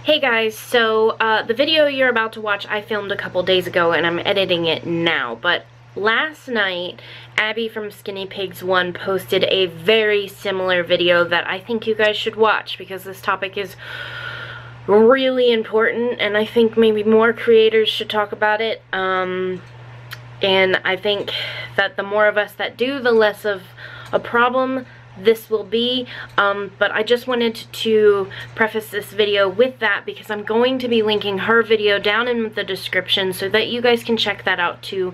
Hey guys, so the video you're about to watch I filmed a couple days ago and I'm editing it now, but last night Abby from Skinny Pigs 1 posted a very similar video that I think you guys should watch because this topic is really important and I think maybe more creators should talk about it. And I think that the more of us that do, the less of a problem this will be, but I just wanted to preface this video with that because I'm going to be linking her video down in the description so that you guys can check that out too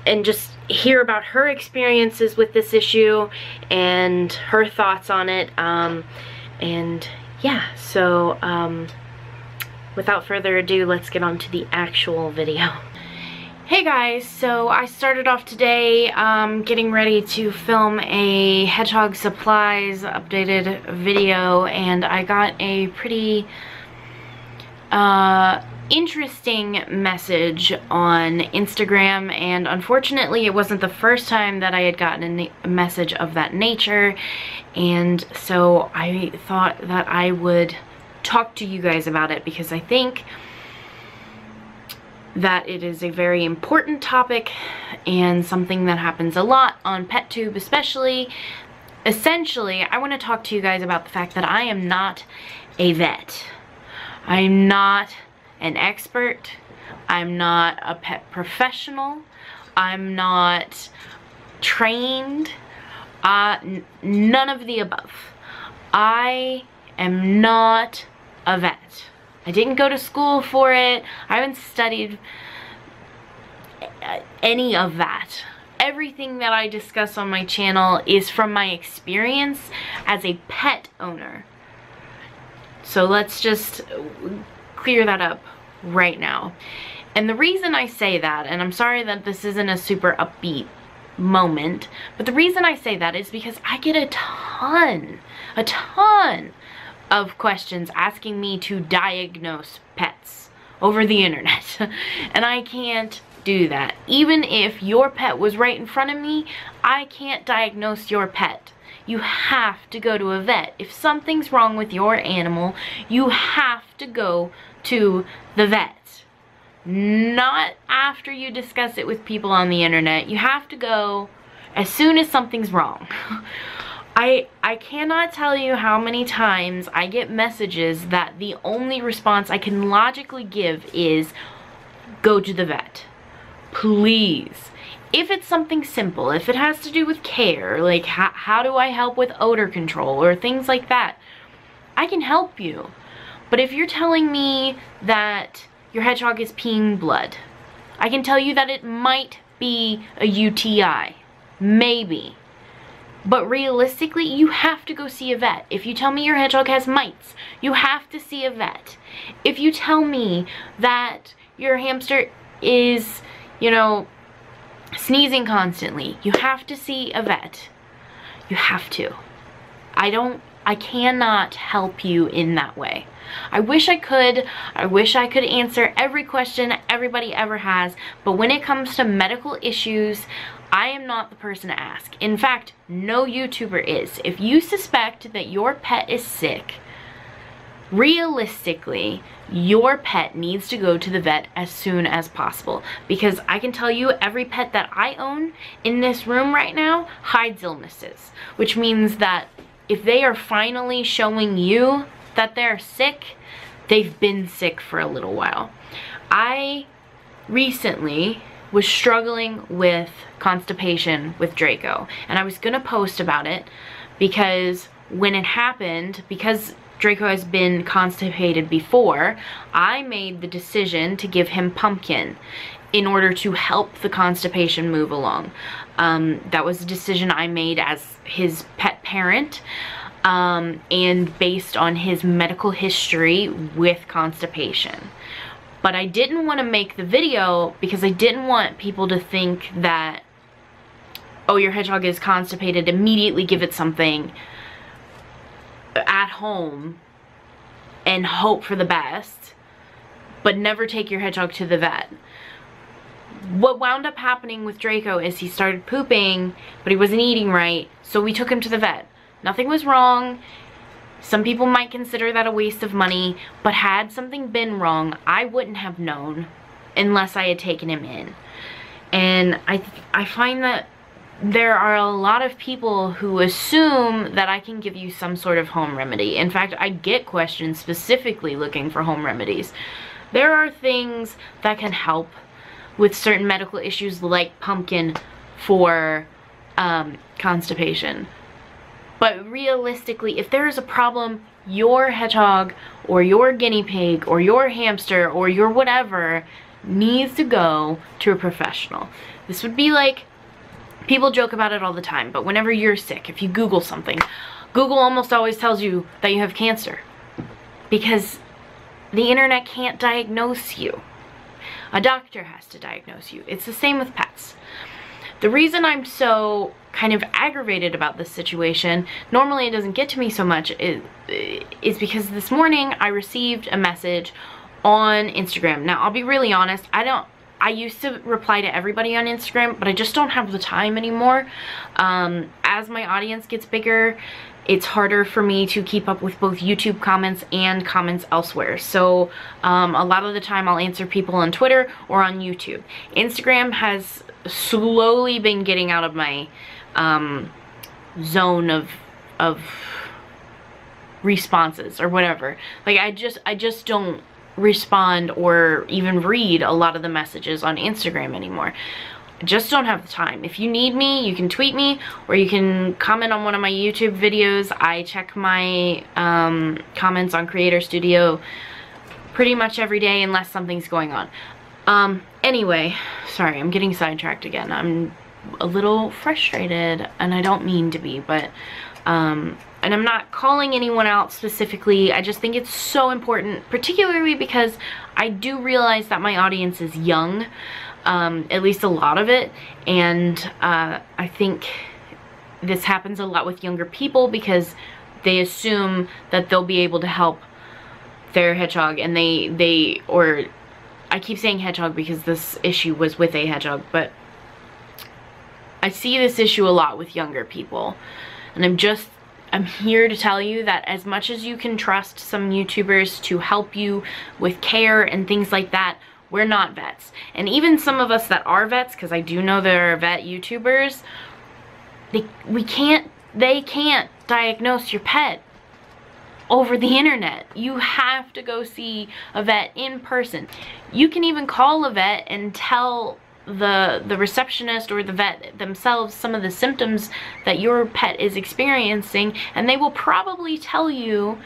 and just hear about her experiences with this issue and her thoughts on it. And yeah, so without further ado, let's get on to the actual video. Hey guys, so I started off today getting ready to film a Hedgehog Supplies updated video, and I got a pretty interesting message on Instagram, and unfortunately it wasn't the first time that I had gotten a message of that nature, and so I thought that I would talk to you guys about it because I think that it is a very important topic and something that happens a lot on PetTube especially. Essentially, I want to talk to you guys about the fact that I am not a vet. I'm not an expert. I'm not a pet professional. I'm not trained. None of the above. I am not a vet. I didn't go to school for it. I haven't studied any of that. Everything that I discuss on my channel is from my experience as a pet owner. So let's just clear that up right now. And the reason I say that, and I'm sorry that this isn't a super upbeat moment, but the reason I say that is because I get a ton of questions asking me to diagnose pets over the internet. And I can't do that. Even if your pet was right in front of me, I can't diagnose your pet. You have to go to a vet. If something's wrong with your animal, you have to go to the vet. Not after you discuss it with people on the internet. You have to go as soon as something's wrong. I cannot tell you how many times I get messages that the only response I can logically give is go to the vet. Please. If it's something simple, if it has to do with care, like how do I help with odor control or things like that, I can help you. But if you're telling me that your hedgehog is peeing blood, I can tell you that it might be a UTI. Maybe. But realistically, you have to go see a vet. If you tell me your hedgehog has mites, you have to see a vet. If you tell me that your hamster is, you know, sneezing constantly, you have to see a vet. You have to. I cannot help you in that way. I wish I could. I wish I could answer every question everybody ever has, but when it comes to medical issues, I am not the person to ask. In fact, no YouTuber is. If you suspect that your pet is sick, realistically, your pet needs to go to the vet as soon as possible. Because I can tell you, every pet that I own in this room right now hides illnesses. Which means that if they are finally showing you that they're sick, they've been sick for a little while. I recently was struggling with constipation with Draco, and I was gonna post about it because when it happened, because Draco has been constipated before, I made the decision to give him pumpkin in order to help the constipation move along. That was a decision I made as his pet parent, and based on his medical history with constipation. But I didn't want to make the video because I didn't want people to think that, oh, your hedgehog is constipated, immediately give it something at home and hope for the best, but never take your hedgehog to the vet. What wound up happening with Draco is he started pooping, but he wasn't eating right, so we took him to the vet. Nothing was wrong. Some people might consider that a waste of money, but had something been wrong, I wouldn't have known unless I had taken him in. And I find that there are a lot of people who assume that I can give you some sort of home remedy. In fact, I get questions specifically looking for home remedies. There are things that can help with certain medical issues like pumpkin for constipation. But realistically, if there is a problem, your hedgehog or your guinea pig or your hamster or your whatever needs to go to a professional. This would be like, people joke about it all the time, but whenever you're sick, if you Google something, Google almost always tells you that you have cancer because the internet can't diagnose you. A doctor has to diagnose you. It's the same with pets. The reason I'm so kind of aggravated about this situation, normally it doesn't get to me so much, is because this morning I received a message on Instagram. Now, I'll be really honest, I used to reply to everybody on Instagram, but I just don't have the time anymore. As my audience gets bigger, it's harder for me to keep up with both YouTube comments and comments elsewhere. So a lot of the time I'll answer people on Twitter or on YouTube. Instagram has slowly been getting out of my zone of responses or whatever. Like I just don't respond or even read a lot of the messages on Instagram anymore. I just don't have the time. If you need me, you can tweet me or you can comment on one of my YouTube videos. I check my comments on Creator Studio pretty much every day unless something's going on. Anyway, sorry, I'm getting sidetracked again. I'm a little frustrated and I don't mean to be, but and I'm not calling anyone out specifically. I just think it's so important, particularly because I do realize that my audience is young, at least a lot of it, and I think this happens a lot with younger people because they assume that they'll be able to help their hedgehog, and or I keep saying hedgehog because this issue was with a hedgehog, but I see this issue a lot with younger people, and I'm here to tell you that as much as you can trust some YouTubers to help you with care and things like that, we're not vets. And even some of us that are vets, because I do know there are vet YouTubers, they can't diagnose your pet over the internet. You have to go see a vet in person. You can even call a vet and tell the receptionist or the vet themselves some of the symptoms that your pet is experiencing, and they will probably tell you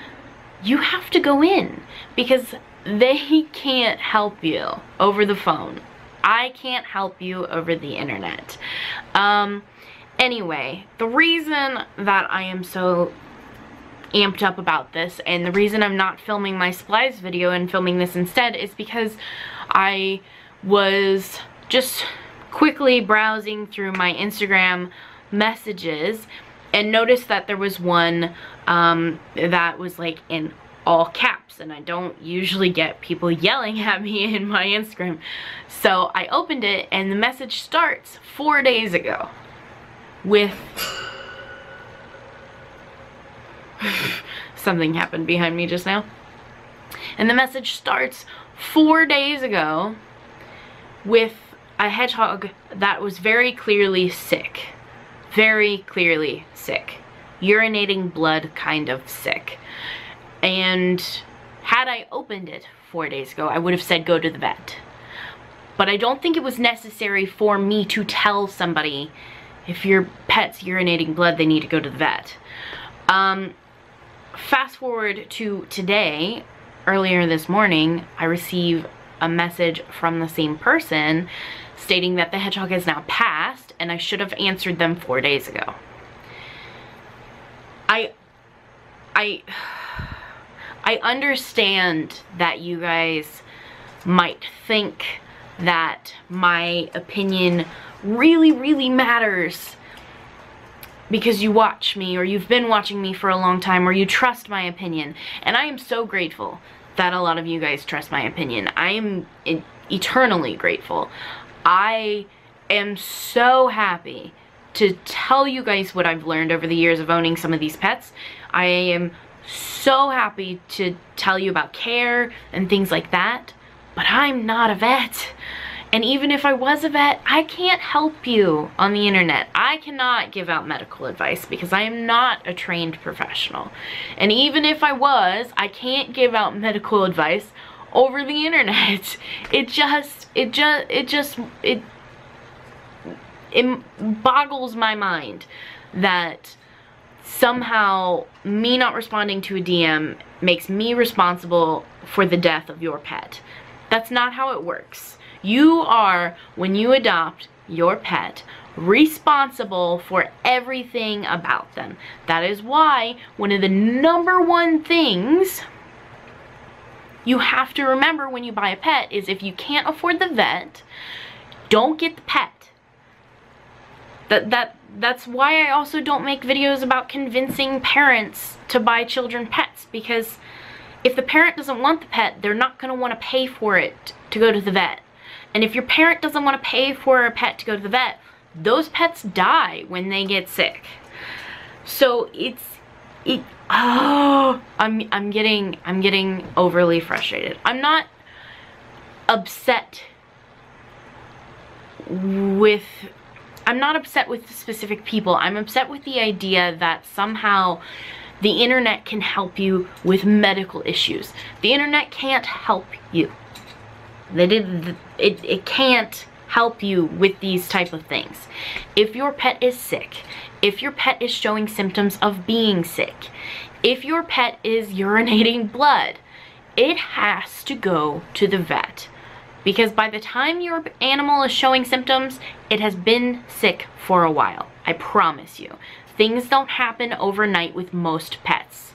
you have to go in because they can't help you over the phone. I can't help you over the internet. Anyway, the reason that I am so amped up about this, and the reason I'm not filming my supplies video and filming this instead, is because I was just quickly browsing through my Instagram messages and noticed that there was one that was like in all caps, and I don't usually get people yelling at me in my Instagram. So I opened it and the message starts 4 days ago with something happened behind me just now. And the message starts 4 days ago with a hedgehog that was very clearly sick. Very clearly sick. Urinating blood kind of sick. And had I opened it 4 days ago, I would have said go to the vet. But I don't think it was necessary for me to tell somebody if your pet's urinating blood, they need to go to the vet. Fast forward to today, earlier this morning, I receive a message from the same person stating that the hedgehog has now passed and I should have answered them 4 days ago. I understand that you guys might think that my opinion really matters because you watch me, or you've been watching me for a long time, or you trust my opinion. And I am so grateful that a lot of you guys trust my opinion. I am eternally grateful. I am so happy to tell you guys what I've learned over the years of owning some of these pets. I am so happy to tell you about care and things like that, but I'm not a vet. And even if I was a vet, I can't help you on the internet. I cannot give out medical advice because I am not a trained professional. And even if I was, I can't give out medical advice over the internet. It boggles my mind that somehow me not responding to a DM makes me responsible for the death of your pet. That's not how it works. You are, when you adopt your pet, responsible for everything about them. That is why one of the #1 things you have to remember when you buy a pet is if you can't afford the vet, don't get the pet. That's why I also don't make videos about convincing parents to buy children pets, because if the parent doesn't want the pet, they're not going to want to pay for it to go to the vet. And if your parent doesn't want to pay for a pet to go to the vet, those pets die when they get sick. So I'm getting overly frustrated. I'm not upset with specific people. I'm upset with the idea that somehow the internet can help you with medical issues. The internet can't help you. It can't help you with these type of things. If your pet is sick, if your pet is showing symptoms of being sick, if your pet is urinating blood, it has to go to the vet. Because by the time your animal is showing symptoms, it has been sick for a while. I promise you. Things don't happen overnight with most pets.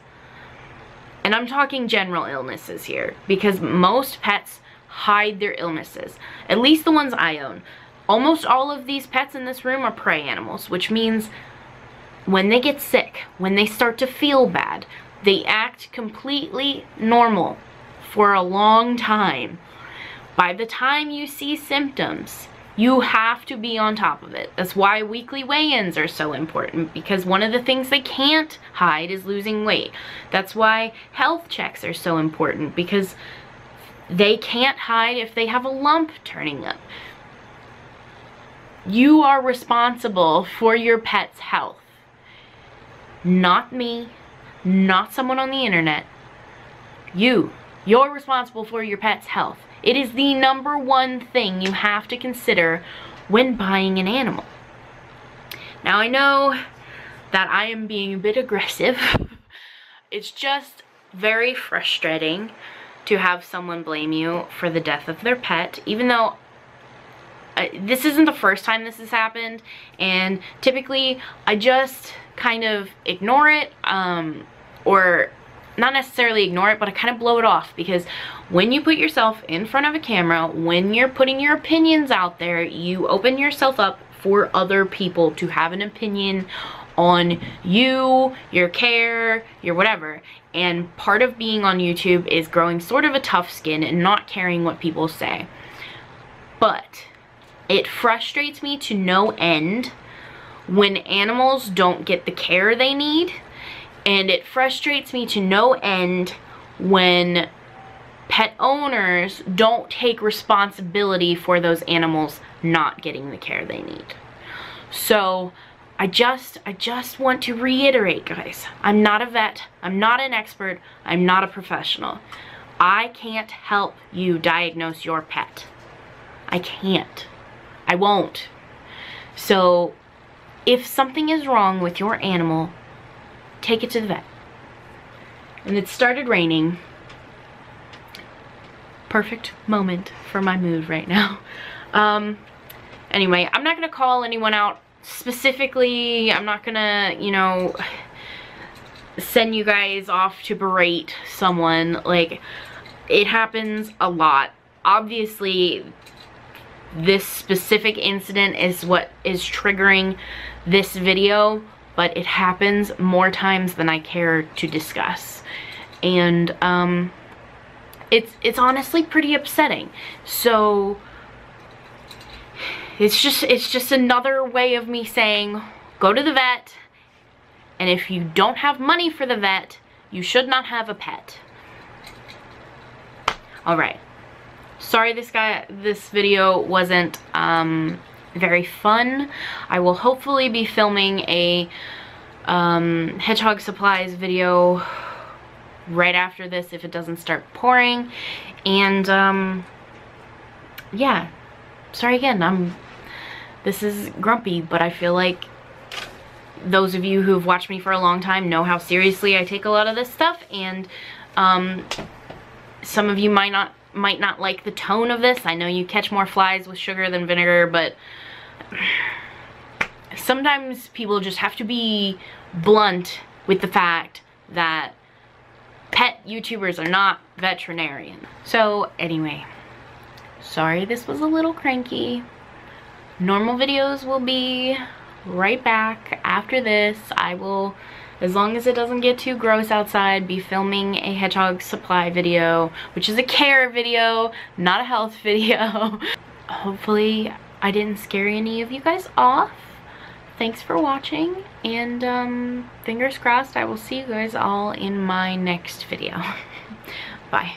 And I'm talking general illnesses here, because most pets hide their illnesses. At least the ones I own. Almost all of these pets in this room are prey animals, which means when they get sick, when they start to feel bad, they act completely normal for a long time. By the time you see symptoms, you have to be on top of it. That's why weekly weigh-ins are so important, because one of the things they can't hide is losing weight. That's why health checks are so important, because they can't hide if they have a lump turning up. You are responsible for your pet's health. Not me, not someone on the internet. You're responsible for your pet's health. It is the #1 thing you have to consider when buying an animal. Now I know that I am being a bit aggressive. It's just very frustrating to have someone blame you for the death of their pet, even though this isn't the first time this has happened, and typically I just kind of ignore it, or not necessarily ignore it, but I kind of blow it off, because when you put yourself in front of a camera, when you're putting your opinions out there, you open yourself up for other people to have an opinion on you, your care, your whatever. And part of being on YouTube is growing sort of a tough skin and not caring what people say. But it frustrates me to no end when animals don't get the care they need. And it frustrates me to no end when pet owners don't take responsibility for those animals not getting the care they need. So I just want to reiterate, guys, I'm not a vet, I'm not an expert, I'm not a professional. I can't help you diagnose your pet. I can't. I won't. So if something is wrong with your animal, take it to the vet. And it started raining. Perfect moment for my mood right now. Anyway, I'm not gonna call anyone out specifically. I'm not gonna, you know, send you guys off to berate someone. Like, it happens a lot. Obviously, this specific incident is what is triggering this video, but it happens more times than I care to discuss. And it's honestly pretty upsetting. So it's just another way of me saying, go to the vet, and if you don't have money for the vet, You should not have a pet. Alright. Sorry this video wasn't very fun. I will hopefully be filming a hedgehog supplies video right after this if it doesn't start pouring. And yeah, sorry again. This is grumpy, but I feel like those of you who've watched me for a long time know how seriously I take a lot of this stuff, and some of you might not like the tone of this. I know you catch more flies with sugar than vinegar, but sometimes people just have to be blunt with the fact that pet YouTubers are not veterinarian. So anyway, sorry this was a little cranky. Normal videos will be right back after this. I will, as long as it doesn't get too gross outside, be filming a hedgehog supply video, which is a care video, not a health video. Hopefully I didn't scare any of you guys off. Thanks for watching, and fingers crossed I will see you guys all in my next video. Bye.